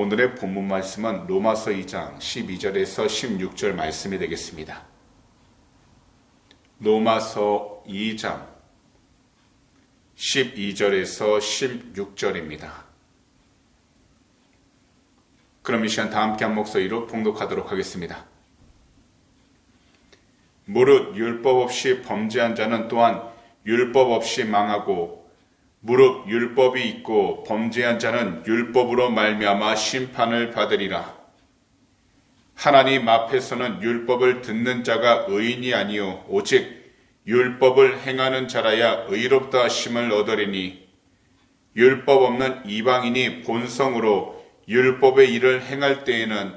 오늘의 본문 말씀은 로마서 2장 12절에서 16절 말씀이 되겠습니다. 로마서 2장 12절에서 16절입니다. 그럼 이 시간 다 함께 한 목소리로 봉독하도록 하겠습니다. 무릇 율법 없이 범죄한 자는 또한 율법 없이 망하고 무릇 율법이 있고 범죄한 자는 율법으로 말미암아 심판을 받으리라. 하나님 앞에서는 율법을 듣는 자가 의인이 아니요 오직 율법을 행하는 자라야 의롭다 하심을 얻으리니 율법 없는 이방인이 본성으로 율법의 일을 행할 때에는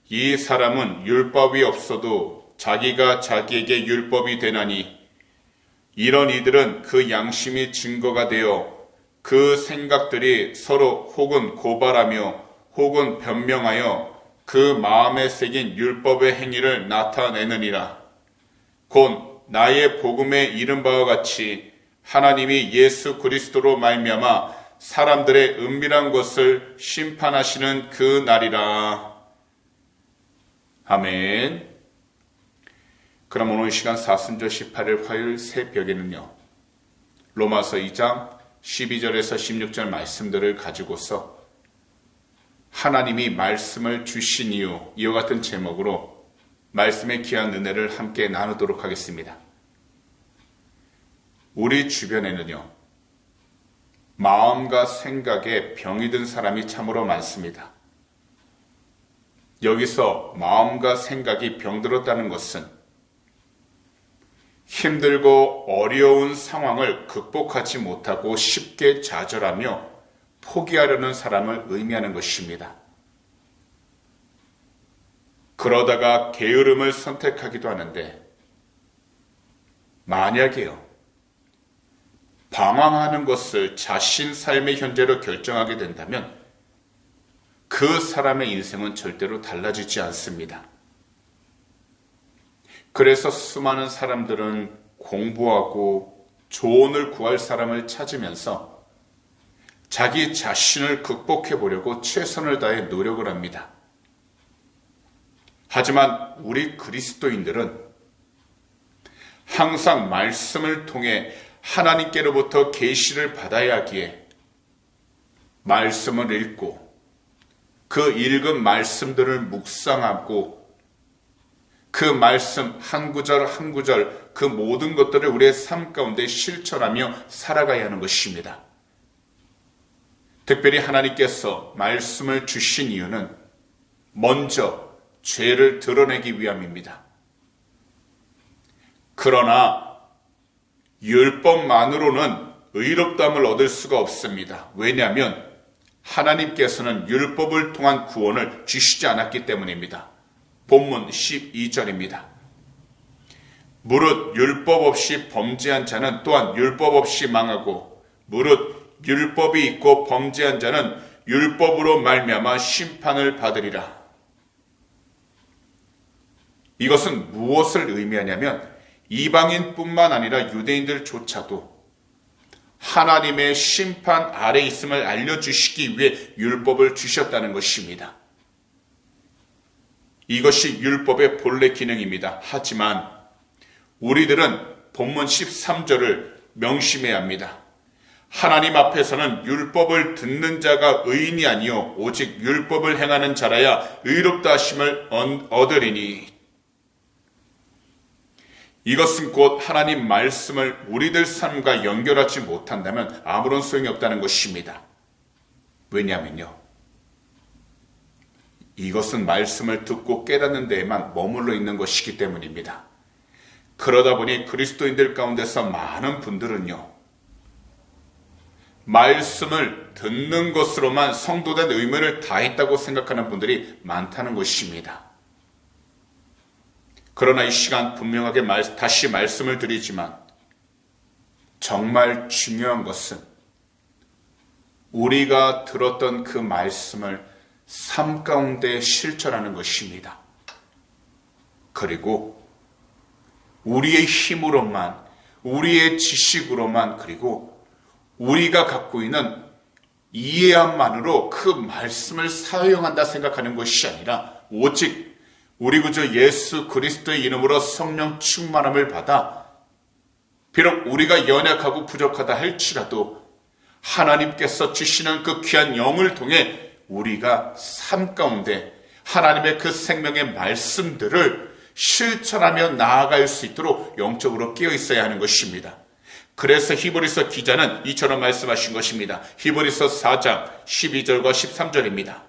이 사람은 율법이 없어도 자기가 자기에게 율법이 되나니 이런 이들은 그 양심이 증거가 되어 그 생각들이 서로 혹은 고발하며 혹은 변명하여 그 마음에 새긴 율법의 행위를 나타내느니라. 곧 나의 복음에 이른 바와 같이 하나님이 예수 그리스도로 말미암아 사람들의 은밀한 것을 심판하시는 그 날이라. 아멘. 그럼 오늘 이 시간 사순절 18일 화요일 새벽에는요, 로마서 2장 12절에서 16절 말씀들을 가지고서 하나님이 말씀을 주신 이유, 이와 같은 제목으로 말씀의 귀한 은혜를 함께 나누도록 하겠습니다. 우리 주변에는요, 마음과 생각에 병이 든 사람이 참으로 많습니다. 여기서 마음과 생각이 병들었다는 것은 힘들고 어려운 상황을 극복하지 못하고 쉽게 좌절하며 포기하려는 사람을 의미하는 것입니다. 그러다가 게으름을 선택하기도 하는데, 만약에요, 방황하는 것을 자신 삶의 현재로 결정하게 된다면 그 사람의 인생은 절대로 달라지지 않습니다. 그래서 수많은 사람들은 공부하고 조언을 구할 사람을 찾으면서 자기 자신을 극복해 보려고 최선을 다해 노력을 합니다. 하지만 우리 그리스도인들은 항상 말씀을 통해 하나님께로부터 계시를 받아야 하기에 말씀을 읽고 그 읽은 말씀들을 묵상하고 그 말씀 한 구절 한 구절 그 모든 것들을 우리의 삶 가운데 실천하며 살아가야 하는 것입니다. 특별히 하나님께서 말씀을 주신 이유는 먼저 죄를 드러내기 위함입니다. 그러나 율법만으로는 의롭다함을 얻을 수가 없습니다. 왜냐하면 하나님께서는 율법을 통한 구원을 주시지 않았기 때문입니다. 본문 12절입니다. 무릇 율법 없이 범죄한 자는 또한 율법 없이 망하고 무릇 율법이 있고 범죄한 자는 율법으로 말미암아 심판을 받으리라. 이것은 무엇을 의미하냐면 이방인뿐만 아니라 유대인들조차도 하나님의 심판 아래 있음을 알려주시기 위해 율법을 주셨다는 것입니다. 이것이 율법의 본래 기능입니다. 하지만 우리들은 본문 13절을 명심해야 합니다. 하나님 앞에서는 율법을 듣는 자가 의인이 아니요 오직 율법을 행하는 자라야 의롭다 하심을 얻으리니. 이것은 곧 하나님 말씀을 우리들 삶과 연결하지 못한다면 아무런 소용이 없다는 것입니다. 왜냐하면요, 이것은 말씀을 듣고 깨닫는 데에만 머물러 있는 것이기 때문입니다. 그러다 보니 그리스도인들 가운데서 많은 분들은요, 말씀을 듣는 것으로만 성도된 의무를 다했다고 생각하는 분들이 많다는 것입니다. 그러나 이 시간 분명하게 다시 말씀을 드리지만 정말 중요한 것은 우리가 들었던 그 말씀을 삶 가운데 실천하는 것입니다. 그리고 우리의 힘으로만, 우리의 지식으로만, 그리고 우리가 갖고 있는 이해함만으로 그 말씀을 사용한다 생각하는 것이 아니라 오직 우리 구주 예수 그리스도의 이름으로 성령 충만함을 받아 비록 우리가 연약하고 부족하다 할지라도 하나님께서 주시는 그 귀한 영을 통해 우리가 삶 가운데 하나님의 그 생명의 말씀들을 실천하며 나아갈 수 있도록 영적으로 깨어 있어야 하는 것입니다. 그래서 히브리서 기자는 이처럼 말씀하신 것입니다. 히브리서 4장 12절과 13절입니다.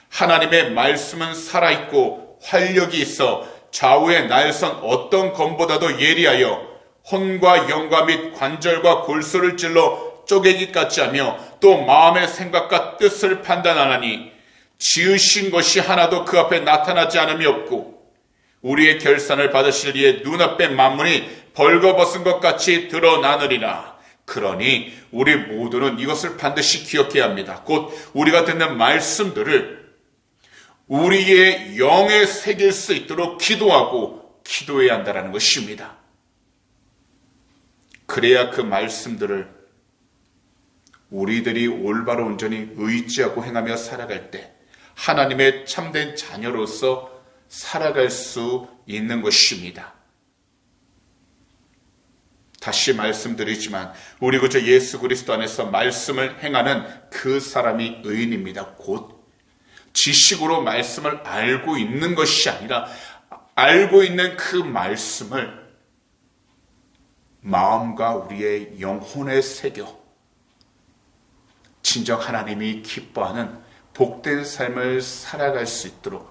하나님의 말씀은 살아있고 활력이 있어 좌우의 날선 어떤 검보다도 예리하여 혼과 영과 및 관절과 골수를 찔러 쪼개기까지 하며 또 마음의 생각과 뜻을 판단하나니 지으신 것이 하나도 그 앞에 나타나지 않음이 없고 우리의 결산을 받으실 이의 눈앞에 만문이 벌거벗은 것 같이 드러나느니라. 그러니 우리 모두는 이것을 반드시 기억해야 합니다. 곧 우리가 듣는 말씀들을 우리의 영에 새길 수 있도록 기도하고 기도해야 한다는 것입니다. 그래야 그 말씀들을 우리들이 올바로 온전히 의지하고 행하며 살아갈 때 하나님의 참된 자녀로서 살아갈 수 있는 것입니다. 다시 말씀드리지만 우리 구주 예수 그리스도 안에서 말씀을 행하는 그 사람이 의인입니다. 곧 지식으로 말씀을 알고 있는 것이 아니라 알고 있는 그 말씀을 마음과 우리의 영혼에 새겨 진정 하나님이 기뻐하는 복된 삶을 살아갈 수 있도록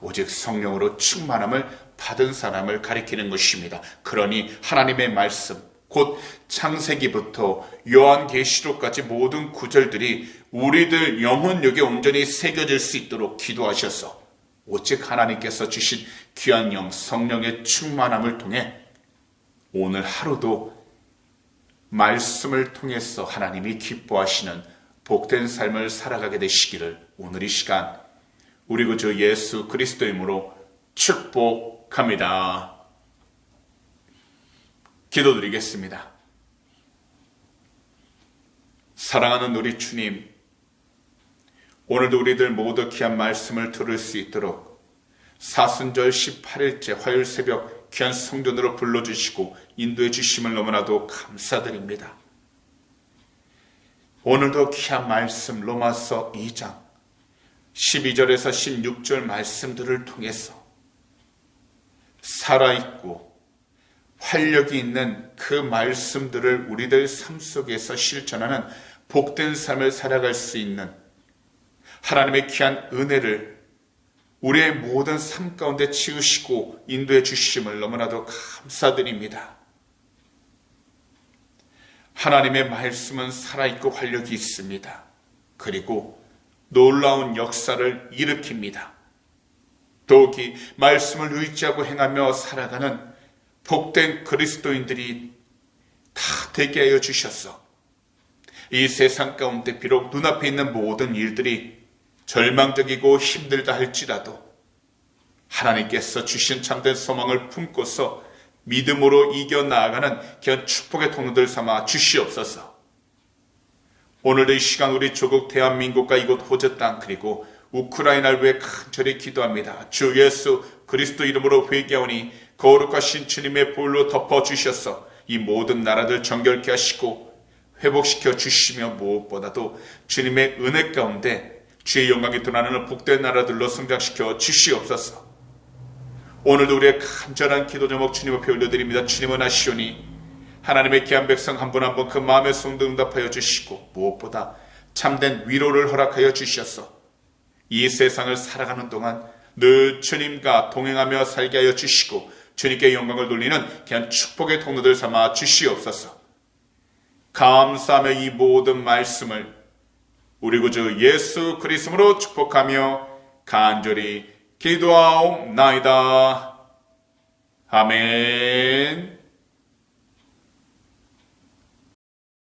오직 성령으로 충만함을 받은 사람을 가리키는 것입니다. 그러니 하나님의 말씀, 곧 창세기부터 요한계시록까지 모든 구절들이 우리들 영혼력에 온전히 새겨질 수 있도록 기도하셔서 오직 하나님께서 주신 귀한 영 성령의 충만함을 통해 오늘 하루도 말씀을 통해서 하나님이 기뻐하시는 복된 삶을 살아가게 되시기를 오늘 이 시간 우리 구주 예수 그리스도의 이름으로 축복합니다. 기도드리겠습니다. 사랑하는 우리 주님, 오늘도 우리들 모두 귀한 말씀을 들을 수 있도록 사순절 18일째 화요일 새벽 귀한 성전으로 불러주시고 인도해 주심을 너무나도 감사드립니다. 오늘도 귀한 말씀 로마서 2장 12절에서 16절 말씀들을 통해서 살아있고 활력이 있는 그 말씀들을 우리들 삶 속에서 실천하는 복된 삶을 살아갈 수 있는 하나님의 귀한 은혜를 우리의 모든 삶 가운데 치우시고 인도해 주심을 너무나도 감사드립니다. 하나님의 말씀은 살아있고 활력이 있습니다. 그리고 놀라운 역사를 일으킵니다. 더욱이 말씀을 의지하고 행하며 살아가는 복된 그리스도인들이 다 되게 하여 주셔서 이 세상 가운데 비록 눈앞에 있는 모든 일들이 절망적이고 힘들다 할지라도 하나님께서 주신 참된 소망을 품고서 믿음으로 이겨나가는 귀한 축복의 통로들 삼아 주시옵소서. 오늘도 이 시간 우리 조국 대한민국과 이곳 호주 땅 그리고 우크라이나를 위해 간절히 기도합니다. 주 예수 그리스도 이름으로 회개하오니 거룩하신 주님의 볼로 덮어주셔서 이 모든 나라들 정결케 하시고 회복시켜 주시며 무엇보다도 주님의 은혜 가운데 주의 영광이 드러나는 복된 나라들로 성장시켜 주시옵소서. 오늘도 우리의 간절한 기도 제목 주님 앞에 올려드립니다. 주님은 아시오니 하나님의 귀한 백성 한 분 한 분 그 마음의 소원도 응답하여 주시고 무엇보다 참된 위로를 허락하여 주셔서 이 세상을 살아가는 동안 늘 주님과 동행하며 살게 하여 주시고 주님께 영광을 돌리는 귀한 축복의 통로들 삼아 주시옵소서. 감사하며 이 모든 말씀을 우리 구주 예수 그리스도로 축복하며 간절히 기도하옵나이다. 아멘.